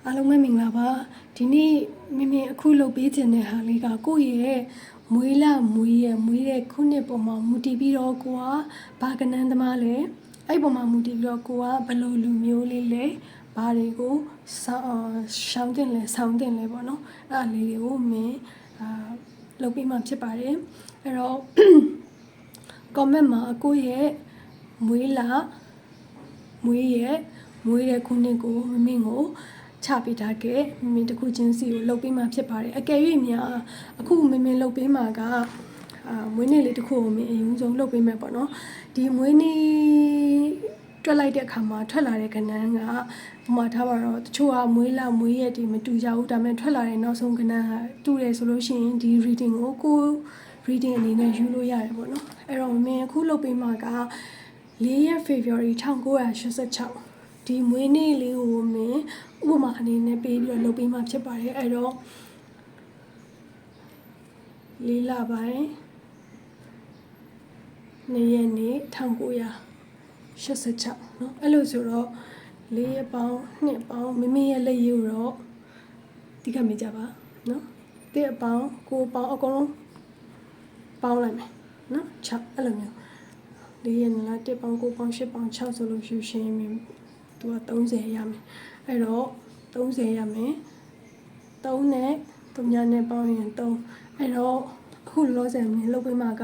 အားလုံးပဲမင်္ဂလာပါဒီနေ့မင်းအခုလုပ်ပေးခြင်းတဲ့ဟာလေးကကိုယ့်ရဲ့မွေးလာမွေးတဲ့ခုနှစ်ပေါ်မှာမူတည်ပြီးတော့ကိုကဘာကနန်းသမားလဲအဲ့ပေါ်မှာမူတည်ပြီးတော့ကိုကဘယ်လိုလူမျိုးလေးလဲဘာတွေကိုရှောင်းတင်လဲဆောင်းတင်လဲပေါ့နော်အဲ့ဒါလေးတွေကိုမင်းလုပ်ပေးမှဖြစ်ပါတယ်အဲ့တော့ comment မှာကိုယ့်ရဲ့မွေးလာမွေးတဲ့ခုနှစ်ကိုမင်းကိုချပေးထားခဲ့မင်းတခုချင်းစီကိုလုပ်ပေးမှဖြစ်ပါတယ်အကယ်၍များအခုမင်းလုပ်ပေးမှာကမွေးနေ့လေးတစ်ခုကိုမင်းအရင်ဆုံးလုပ်ပေးမယ်ပေါ့နော်ဒီမွေးနေ့တွက်လိုက်တဲ့အခါမှာထွက်လာတဲ့ကဏ္ဍကပုံမှန်ထားပါတော့တချို့ကမွေးလာမွေးရက်ဒီမတူကြဘူးဒါပေမဲ့ထွက်လာတဲ့နောက်ဆုံးကဏ္ဍကတူတယ်ဆိုလို့ရှိရင်ဒီ reading ကို reading အနေနဲ့ယူလို့ရတယ်ပေါ့နော်အဲ့တော့မင်းအခုလုပ်ပေးမှာက4 ရက် February 1986ဒီမွေးနေ့လေးကိုမင်းဥပမာအနေနဲ့ပေးပြီးတော့လုပ်ပေးမှာဖြစ်ပါတယ်အဲ့တော့4 လပိုင်း2 ရက်နေ့1986เนาะအဲ့လိုဆိုတော့4 ရက်ပေါင်း2ပေါင်းမိရဲ့လက်ရည်တော့ဒီကမိကြပါเนาะ1ပေါင်း9ပေါင်းအကုန်လုံးပေါင်းလိုက်မယ်เนาะ6အဲ့လိုမျိုး4 ရက်လား1ပေါင်း9ပေါင်း10ပေါင်း6ဆိုလို့ရှိရင်သူက30ရမယ်အဲ့တော့30ရမယ်3နဲ့3ညနဲ့ပေါင်းရင်3အဲ့တော့အခုလောဆယ်မြင်လုပ်ပေးမှာက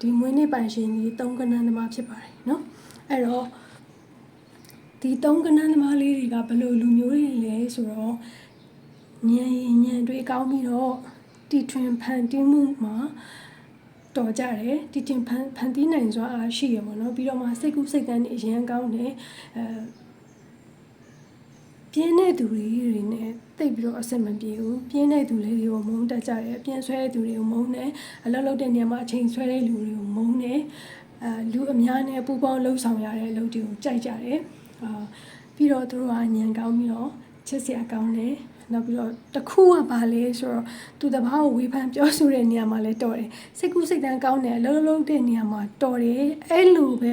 ဒီမွေးနေ့ပိုင်ရှင်ဒီ3ကဏ္ဍသမားဖြစ်ပါတယ်เนาะအဲ့တော့ဒီ3ကဏ္ဍသမားလေးတွေကဘယ်လိုလူမျိုးတွေလဲဆိုတော့ဉာဏ်တွေကောင်းပြီးတော့တီထွင်ဖန်တီးမှုမှာတော်ကြတယ်တီထွင်ဖန်တီးနိုင်စွာအားရှိရပါတော့ပြီးတော့မှစိတ်ကူးစိတ်တန်းတွေအရင်ကောင်းတယ်ပြင်းတဲ့သူတွေနဲ့တိတ်ပြီးတော့အဆင်မပြေဘူးပြင်းတဲ့သူလေးတွေကိုမုန်းတတ်ကြတယ်ပြင်းဆွဲတဲ့သူတွေကိုမုန်းတယ်အလုပ်လုပ်တဲ့နေရာမှာအချိန်ဆွဲတဲ့လူတွေကိုမုန်းတယ်လူအများနဲ့ပူပေါင်းလှုပ်ဆောင်ရတဲ့အလုပ်တွေကိုကြိုက်ကြတယ်ပြီးတော့သူတို့ကညံကောင်းပြီးတော့ချစ်စရာကောင်းတယ်နောက်ပြီးတော့တခုကပါလဲဆိုတော့သူတပားကိုဝေဖန်ပြောဆိုတဲ့နေရာမှာလည်းတော်တယ်စိတ်ကူးစိတ်တန်းကောင်းတယ်အလုပ်လုပ်တဲ့နေရာမှာတော်တယ်အဲ့လိုပဲ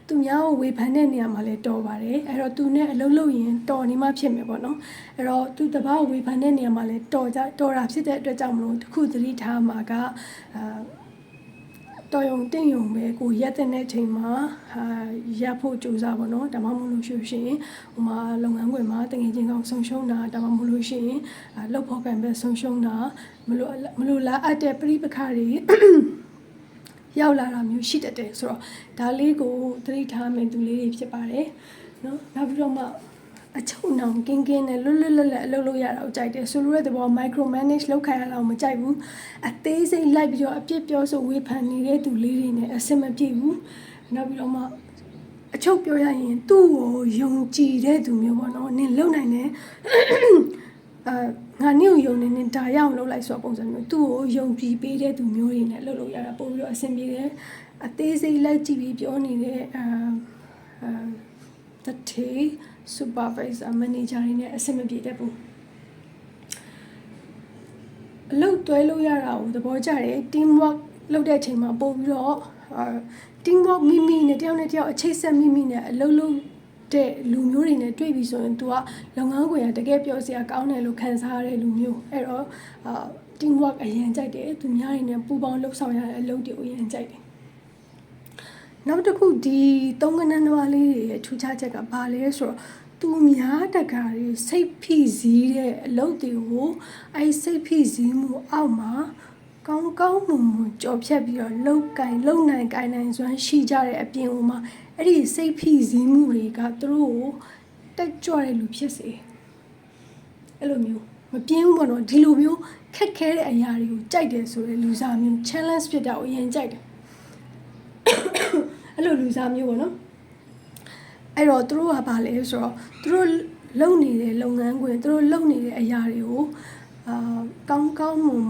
သူများကိုဝေဖန်တဲ့နေရာမှာလည်းတော်ပါတယ်အဲ့တော့သူနဲ့အလုပ်လုပ်ရင်တော်နေမှဖြစ်မယ်ပေါ့နော်အဲ့တော့သူတပားကိုဝေဖန်တဲ့နေရာမှာလည်းတော်တာဖြစ်တဲ့အတွက်ကြောင့်မလို့တခုသတိထားမှာကတော်ရုံတင့်ရုံပဲကိုရက်တဲ့အချိန်မှာရပ်ဖို့ကြိုးစားပါတော့ဒါမှမဟုတ်လို့ရှိရင်ဟိုမှာလုပ်ငန်းခွင်မှာတငယ်ချင်းကောင်ဆုံရှုံးတာဒါမှမဟုတ်လို့ရှိရင်လုပ်ဖို့ကံပဲဆုံရှုံးတာမလို့လားအပ်တဲ့ပြိပခါတွေရောက်လာတာမျိုးရှိတတ်တယ်ဆိုတော့ဒါလေးကိုသတိထားမယ်သူလေးတွေဖြစ်ပါတယ်နော်နောက်ပြီးတော့မှအချုံနောင်ကင်းကင်းနဲ့လွတ်အလုပ်လုပ်ရတာကိုကြိုက်တယ်ဆိုလိုတဲ့သဘော micro manage လုပ်ခိုင်းရတာကိုမကြိုက်ဘူးအသေးစိတ်လိုက်ပြီးတော့အပြစ်ပြောဆိုဝေဖန်နေတဲ့သူလေးတွေနဲ့အဆင်မပြေဘူးနောက်ပြီးတော့မှအချုပ်ပြောရရင်သူ့ကိုယုံကြည်တဲ့သူမျိုးပေါ့နော်နင်လုံနိုင်တယ်ငါနင့်ကိုယုံနေနေဒါရအောင်လုပ်လိုက်ဆိုတော့ပုံစံမျိုးသူ့ကိုယုံကြည်ပေးတဲ့သူမျိုးတွေနဲ့လုပ်ရတာပို့ပြီးတော့အဆင်ပြေတယ်အသေးစိတ်လိုက်ကြည့်ပြီးပြောနေတဲ့တထေ supervisor manager တွေနဲ့အဆင်မပြေတတ်ဘူးအလုပ်တွဲလို့ရတာကိုသဘောကျတယ် team work လုပ်တဲ့အချိန်မှာပို့ပြီးတော့team work မိနဲ့တယောက်နဲ့တယောက်အချိတ်ဆက်မိနဲ့အလုပ်လုပ်တဲ့လူမျိုးတွေနဲ့တွေ့ပြီဆိုရင် तू ကလုပ်ငန်းခွင်ကတကယ်ပြောစရာကောင်းတယ်လို့ခံစားရတဲ့လူမျိုးအဲ့တော့team work အရင်ကြိုက်တယ်သူများတွေနဲ့ပူးပေါင်းလုပ်ဆောင်ရတဲ့အလုပ်တွေကိုအရင်ကြိုက်တယ်နောက်တစ်ခုဒီ3ကဏ္ဍနွားလေးတွေရဲ့ထူးခြားချက်ကဘာလဲဆိုတော့သူများတကာတွေစိတ်ဖိစီးတဲ့အလုပ်တွေကိုအဲ့စိတ်ဖိစီးမှုအောက်မှာကောင်းမွန်ကြော်ဖြတ်ပြီးတော့လုံနိုင်စွမ်းရှိကြတဲ့အပြင်ဟိုမှာအဲ့ဒီစိတ်ဖိစီးမှုတွေကသူတို့ကိုတက်ကြွတဲ့လူဖြစ်စေအဲ့လိုမျိုးမပြင်းဘူးပေါ့နော်ဒီလိုမျိုးခက်ခဲတဲ့အရာတွေကိုကြိုက်တယ်ဆိုတဲ့လူစားမျိုး challenge ဖြစ်တာကိုအရင်ကြိုက်တယ်အဲ့လိုလူစားမျိုးပေါ့နော်အဲ့တော့သူတို့ကဘာလဲဆိုတော့သူတို့လုပ်နေတဲ့လုပ်ငန်းခွင်သူတို့လုပ်နေတဲ့အရာတွေကိုကောင်းမွန်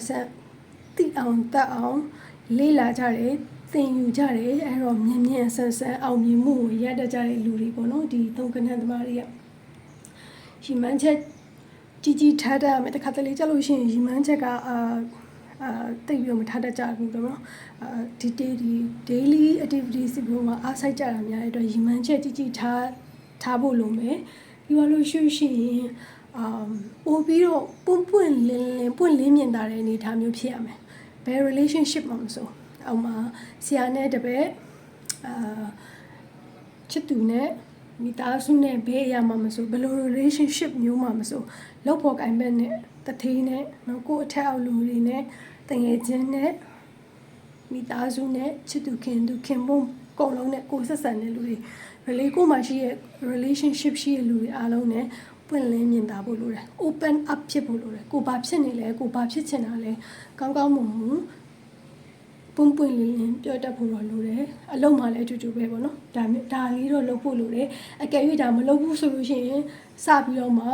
100% သိအောင်တတ်အောင်လေ့လာကြတယ်သင်ယူကြတယ်အဲ့တော့မြင်ဆန်းအောင်မြင်မှုကိုရတတ်ကြတဲ့လူတွေပေါ့နော်ဒီ3ကဏ္ဍသမားတွေကရီမန်းချက်ကြီးထားတတ်မယ်တခါတလေကြလို့ရှိရင်ရီမန်းချက်ကတိတ်ပြီးတော့မထားတတ်ကြဘူးတော့နော်ဒီ daily activities ကိုမှအားစိုက်ကြတာများတဲ့အတွက်ရီမန်းချက်ကြီးထားဖို့လိုမယ် ပြီးတော့လို့ရှိရင်ပို့ပြီးတော့ပွင့်လင်းမြင်တာတဲ့အနေအထားမျိုးဖြစ်ရမယ်ဘယ် relationship မှမဆိုအောက်မှာဆရာနဲ့တပည့်ချစ်သူနဲ့မိသားစုနဲ့ဘယ်အရာမှမဆိုဘယ်လို relationship မျိုးမှမဆိုလောက်ဖို့ကိုင်ဘက်နဲ့တထေးနဲ့နော်ကိုယ့်အထက်အောက်လူတွေနဲ့တငယ်ချင်းနဲ့မိသားစုနဲ့ချစ်သူခင်ဖို့အကုန်လုံးနဲ့ကိုယ်ဆက်ဆံတဲ့လူတွေ ကိုမှရှိရဲ့ relationship ရှိရဲ့လူတွေအားလုံးနဲ့ပွင့်လင်းမြင်သာဖို့လိုတယ် open up ဖြစ်ဖို့လိုတယ်ကိုဘာဖြစ်နေလဲကိုဘာဖြစ်ချင်တာလဲကောင်းကောင်းမွန်မွန်ပွင့်လင်းပြောတတ်ဖို့တော့လိုတယ်အလုံးမှလည်းအတူတူပဲပေါ့နော်ဒါလေးတော့လုပ်ဖို့လိုတယ်အကယ်၍ဒါမလုပ်ဘူးဆိုလို့ရှိရင်စပြီးတော့မှ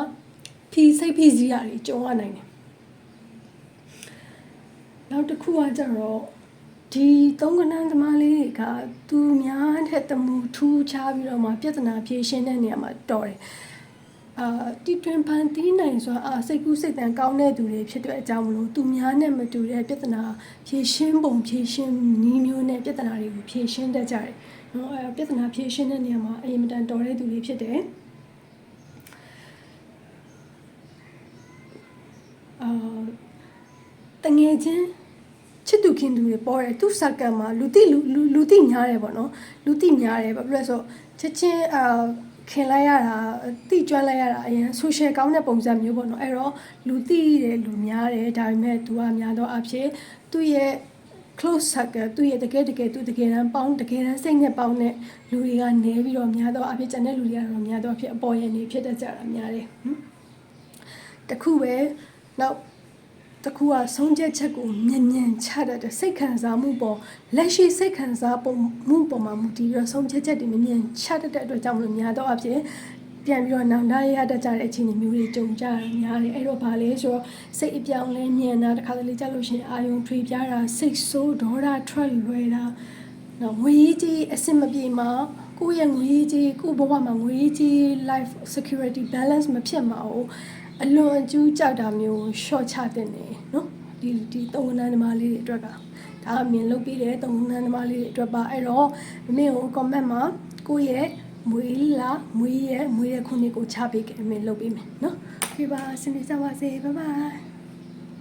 စိတ်ဖိစီးတာတွေကြုံရနိုင်တယ်နောက်တစ်ခုကကျတော့ဒီသုံးကဏ္ဍသမားလေးတွေကသူများတဲ့တမူထူးခြားပြီးတော့မှပြဿနာဖြေရှင်းတဲ့နေရာမှာတော်တယ်တီတွင်ဖန်တီးနိုင်စွာစိတ်ကူးစိတ်တန်ကောင်းတဲ့သူတွေဖြစ်တဲ့အကြောင်းမလို့သူများနဲ့မတူတဲ့ပြဿနာဖြေရှင်းပုံဖြေရှင်းနည်းမျိုးနဲ့ပြဿနာတွေကိုဖြေရှင်းတတ်ကြတယ်နော်ပြဿနာဖြေရှင်းတဲ့နေရာမှာအရင်မတန်တော်တဲ့သူတွေဖြစ်တယ်တငယ်ချင်းချစ်သူခင်သူတွေပေါ်တယ်သူစက္ကန့်မှာလူတိများတယ်ပေါ့နော်လူတိများတယ်ဘာဖြစ်လဲဆိုချက်ချင်းခင်လိုက်ရတာတိကျွမ်းလိုက်ရတာအရင် social ကောင်းတဲ့ပုံစံမျိုးပေါ့နော်အဲ့တော့လူတိတယ်လူများတယ်ဒါပေမဲ့ तू ကများတော့အဖြစ်သူ့ရဲ့ close circle သူ့ရဲ့တကယ်သူတကယ်တမ်းပေါင်းတကယ်တမ်းစိတ်နဲ့ပေါင်းတဲ့လူတွေကနေပြီးတော့များတော့အဖြစ်ကျန်တဲ့လူတွေကတော့များတော့အဖြစ်အပေါ်ရနေဖြစ်တတ်ကြတာများတယ်တခုပဲနောက်တခုကဆုံးဖြတ်ချက်ကိုမြန်ချတတ်တဲ့စိတ်ခံစားမှုပေါ်လက်ရှိစိတ်ခံစားမှုပေါ်မှာမူတည်ပြီးတော့ဆုံးဖြတ်ချက်တွေမြန်ချတတ်တဲ့အတွက်ကြောင့်မလို့များတော့အဖြစ်ပြန်ပြီးတော့နောင်တရတတ်ကြတဲ့အခြေအနေမျိုးတွေကြုံကြရများတယ်အဲ့တော့ဗာလဲဆိုတော့စိတ်အပြောင်းလဲမြန်တာတစ်ခါတလေကြာလို့ရှိရင်အာယုံထွေပြားတာစိတ်ဆိုးဒေါသထွက်လွယ်တာနော်ငွေကြီးအဆင်မပြေမှာကိုယ့်ရဲ့ငွေကြီးကိုယ့်ဘဝမှာငွေကြီး life security balance မဖြစ်မှာ哦အလွန်အကျူးကြောက်တာမျိုးရှော့ချတဲ့နေနော်ဒီသုံးကဏ္ဍသမားလေးတွေအတွက်ကဒါအမြင်လုပ်ပြီးတဲ့သုံးကဏ္ဍသမားလေးတွေအတွက်ပါအဲ့တော့မင်းကို comment မှာကိုယ့်ရဲ့မွေးတဲ့ခုနှစ်ကိုချပေးခဲ့မယ်လုပ်ပေးမယ်နော်ပြပါစနေကြပါစေဘိုင်ဘိုင်